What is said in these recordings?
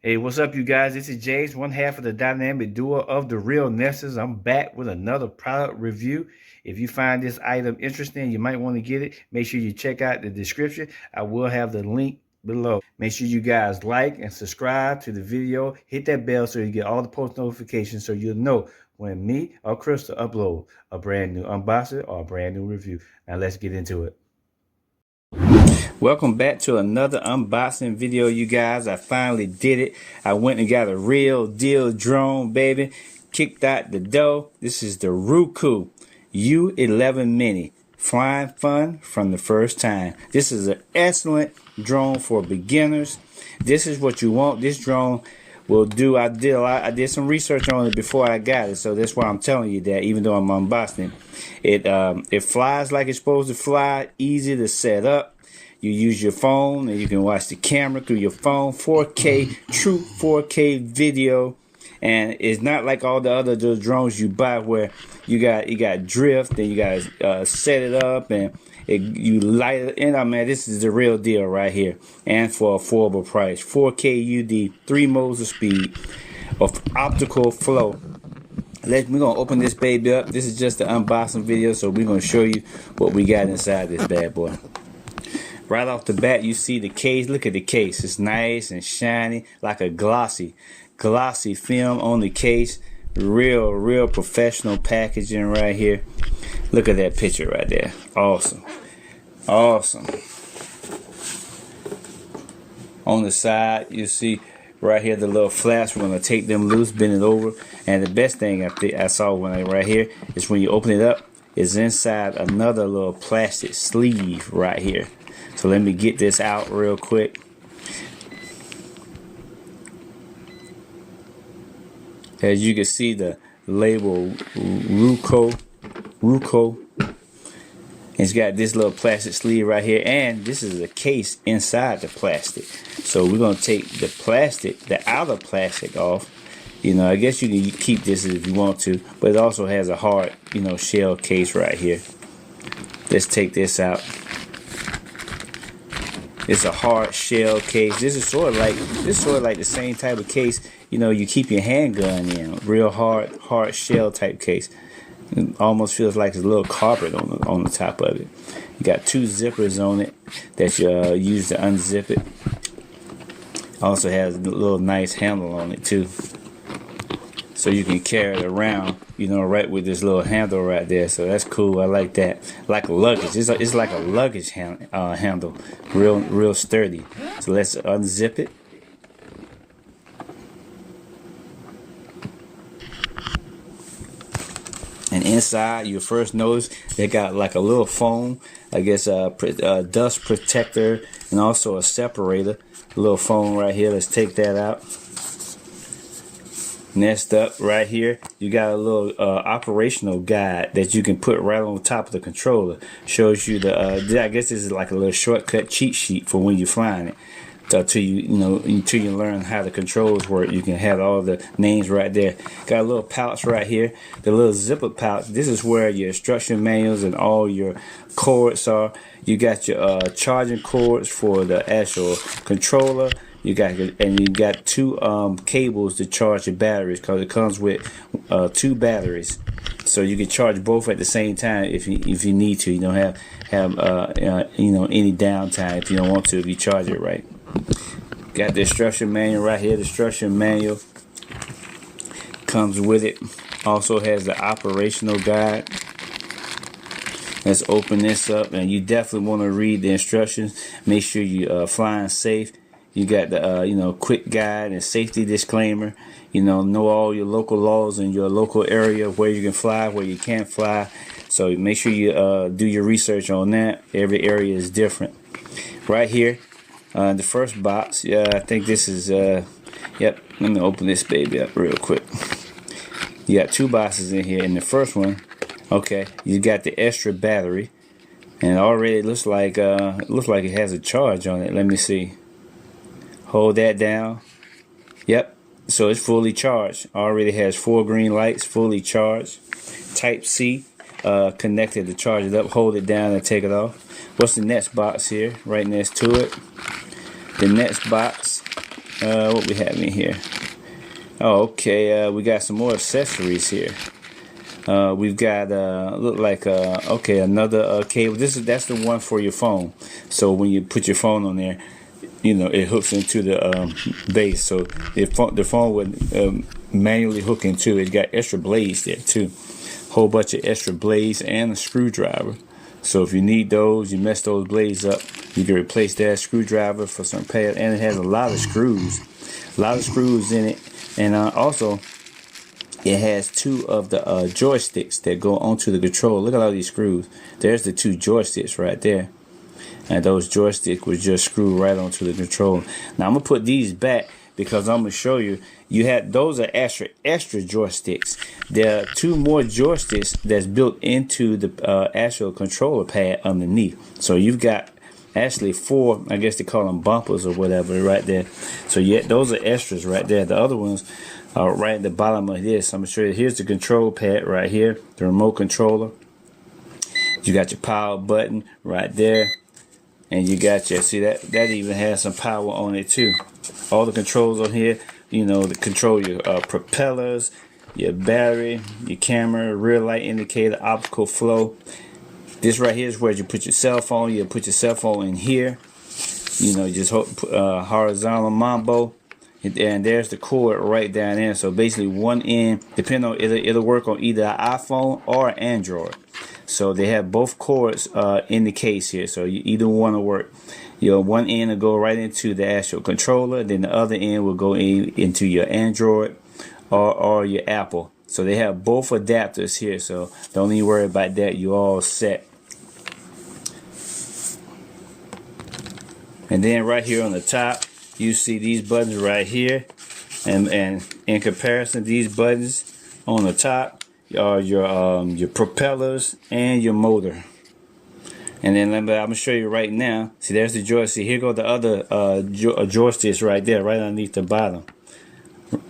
Hey, what's up, you guys? This is James, one half of the dynamic duo of the Real Nesters. I'm back with another product review. If you find this item interesting, you might want to get it. Make sure you check out the description. I will have the link below. Make sure you guys like and subscribe to the video. Hit that bell so you get all the post notifications so you'll know when me or Crystal upload a brand new unboxing or a brand new review. Now let's get into it. Welcome back to another unboxing video, you guys. I finally did it. I went and got a real deal drone, baby. Kicked out the dough. This is the Ruko U11 Mini. Flying fun from the first time. This is an excellent drone for beginners. This is what you want. This drone will do. I did some research on it before I got it, so that's why I'm telling you that, even though I'm unboxing it. It flies like it's supposed to fly. Easy to set up. You use your phone and you can watch the camera through your phone. 4K, true 4K video. And it's not like all the other drones you buy where you got drift and you got set it up and you light it. And I mean, this is the real deal right here. And for affordable price. 4K UD, 3 modes of speed of optical flow. We're gonna open this baby up. This is just the unboxing video, so we're gonna show you what we got inside this bad boy. Right off the bat, you see the case. Look at the case. It's nice and shiny, like a glossy film on the case. Real professional packaging right here. Look at that picture right there. Awesome. On the side, you see right here the little flaps. We're gonna take them loose, bend it over, and the best thing I saw right here is when you open it up, it's inside another little plastic sleeve right here. So let me get this out real quick. As you can see, the label Ruko. It's got this little plastic sleeve right here, and this is a case inside the plastic. So we're gonna take the outer plastic off. You know, I guess you can keep this if you want to, but it also has a hard, shell case right here. Let's take this out. It's a hard shell case. This is sort of like the same type of case, you keep your handgun in. Real hard shell type case. It almost feels like there's a little carpet on the top of it. You got 2 zippers on it that you use to unzip it. Also has a little nice handle on it too, so you can carry it around, right with this little handle right there. So that's cool. I like that. Like luggage. It's like a luggage handle. Real sturdy. So let's unzip it. And inside, you first notice they got like a little foam, I guess a dust protector, and also a separator. A little foam right here. Let's take that out. Next up, right here, you got a little operational guide that you can put right on top of the controller. Shows you the, I guess this is like a little shortcut cheat sheet for when you're flying it. Until you learn how the controls work, you can have all the names right there. Got a little pouch right here, the little zipper pouch. This is where your instruction manuals and all your cords are. You got your charging cords for the actual controller. You got 2 cables to charge your batteries, because it comes with 2 batteries, so you can charge both at the same time if you need to. You don't have any downtime if you don't want to, if you charge it right. Got the instruction manual right here. The instruction manual comes with it. Also has the operational guide. Let's open this up, and you definitely want to read the instructions. Make sure you flying safe. You got the quick guide and safety disclaimer. Know all your local laws in your local area, where you can fly, where you can't fly. So make sure you do your research on that. Every area is different. Right here, the first box. I think this is yep. Let me open this baby up real quick. You got 2 boxes in here. In the first one, okay, you got the extra battery, and it already looks like it has a charge on it. Let me see. Hold that down. Yep. So it's fully charged. Already has 4 green lights, fully charged. Type C connected to charge it up. Hold it down and take it off. What's the next box here? Right next to it. The next box What we have in here? Oh, okay. We got some more accessories here. We've got look like okay, another cable. That's the one for your phone. So when you put your phone on there, you know, it hooks into the base. So the phone would manually hook into it. It's got extra blades there too, whole bunch of extra blades and a screwdriver. So if you need those, you mess those blades up, you can replace that screwdriver for some pad. And it has a lot of screws in it, and also it has two of the joysticks that go onto the controller. Look at all these screws. There's the two joysticks right there. And those joysticks would just screw right onto the controller. Now I'm going to put these back because I'm going to show you. Those are extra joysticks. There are two more joysticks that's built into the actual controller pad underneath. So you've got actually 4, I guess they call them bumpers or whatever right there. So those are extras right there. The other ones right at the bottom of this. I'm gonna show you. Here's the control pad right here, the remote controller. You got your power button right there, and you got your, see that even has some power on it too. All the controls on here, you know, to control your propellers, your battery, your camera, rear light indicator, optical flow. This right here is where you put your cell phone. You put your cell phone in here, you know, just horizontal mambo. And there's the cord right down there. So basically one end, depending on, it'll work on either an iPhone or Android. So they have both cords in the case here. So either one will work. You know, one end will go right into the actual controller. Then the other end will go into your Android or your Apple. So they have both adapters here. So don't even worry about that. You're all set. And then right here on the top, you see these buttons right here, and in comparison, these buttons on the top are your propellers and your motor. And then I'm gonna show you right now. See, there's the joystick. Here go the other joysticks right there, right underneath the bottom.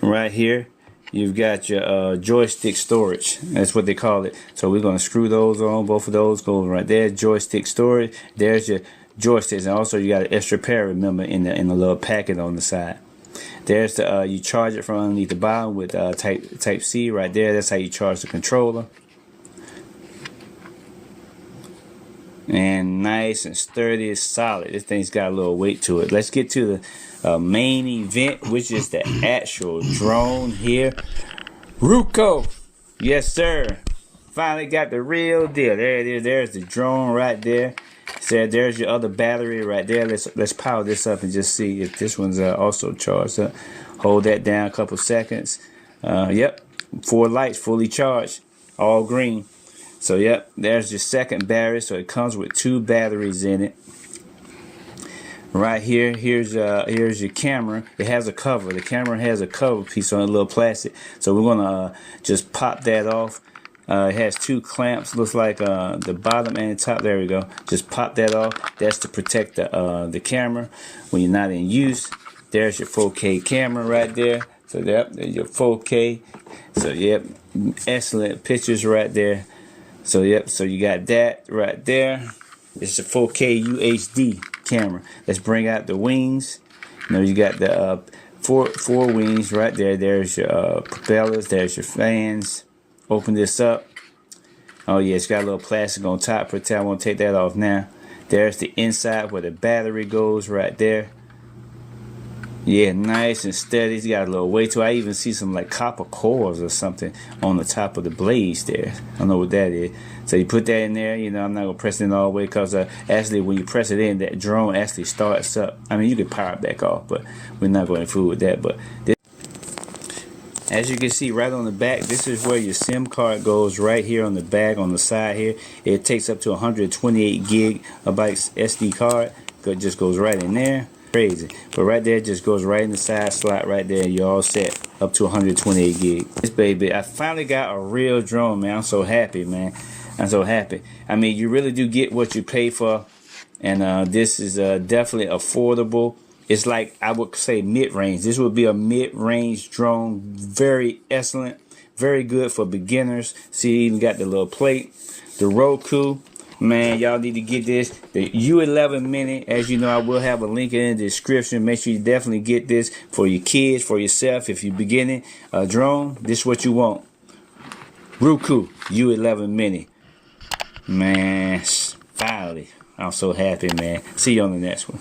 Right here, you've got your joystick storage. That's what they call it. So we're gonna screw those on. Both of those go right there. Joystick storage. There's your joysticks, and also you got an extra pair, remember, in the little packet on the side. There's the you charge it from underneath the bottom with type C right there. That's how you charge the controller. And nice and sturdy, it's solid. This thing's got a little weight to it. Let's get to the main event, which is the actual drone here. Ruko, yes sir. Finally got the real deal. There it is. There's the drone right there. So there's your other battery right there. Let's power this up and just see if this one's also charged up. Hold that down a couple seconds. Yep, 4 lights fully charged, all green. So yep, there's your second battery. So it comes with 2 batteries in it. Right here, here's your camera. It has a cover. The camera has a cover piece on a little plastic. So we're gonna just pop that off. It has 2 clamps. Looks like the bottom and the top. There we go. Just pop that off. That's to protect the camera when you're not in use. There's your 4K camera right there. So yep, there's your 4K. So yep, excellent pictures right there. So yep, so you got that right there. It's a 4K UHD camera. Let's bring out the wings. You know, you got the four wings right there. There's your propellers. There's your fans. Open this up. Oh yeah, it's got a little plastic on top. Pretend I won't take that off now. There's the inside where the battery goes right there. Yeah, nice and steady. It's got a little weight to it. I even see some like copper cores or something on the top of the blades there. I don't know what that is. So you put that in there. You know, I'm not gonna press it all the way because actually when you press it in, that drone actually starts up. I mean, you can power it back off, but we're not going to fool with that. But as you can see right on the back, this is where your SIM card goes right here on the back on the side here. It takes up to 128 gigabytes SD card. It just goes right in there. Crazy. But right there, it just goes right in the side slot right there. You're all set up to 128 gig. This baby, I finally got a real drone, man. I'm so happy, man. I'm so happy. I mean, you really do get what you pay for. And this is definitely affordable. It's like, I would say mid-range. This would be a mid-range drone. Very excellent. Very good for beginners. See, you even got the little plate. The Ruko Man, y'all need to get this. The U11 Mini, as you know, I will have a link in the description. Make sure you definitely get this for your kids, for yourself. If you're beginning a drone, this is what you want. Ruko U11 Mini. Man, finally. I'm so happy, man. See you on the next one.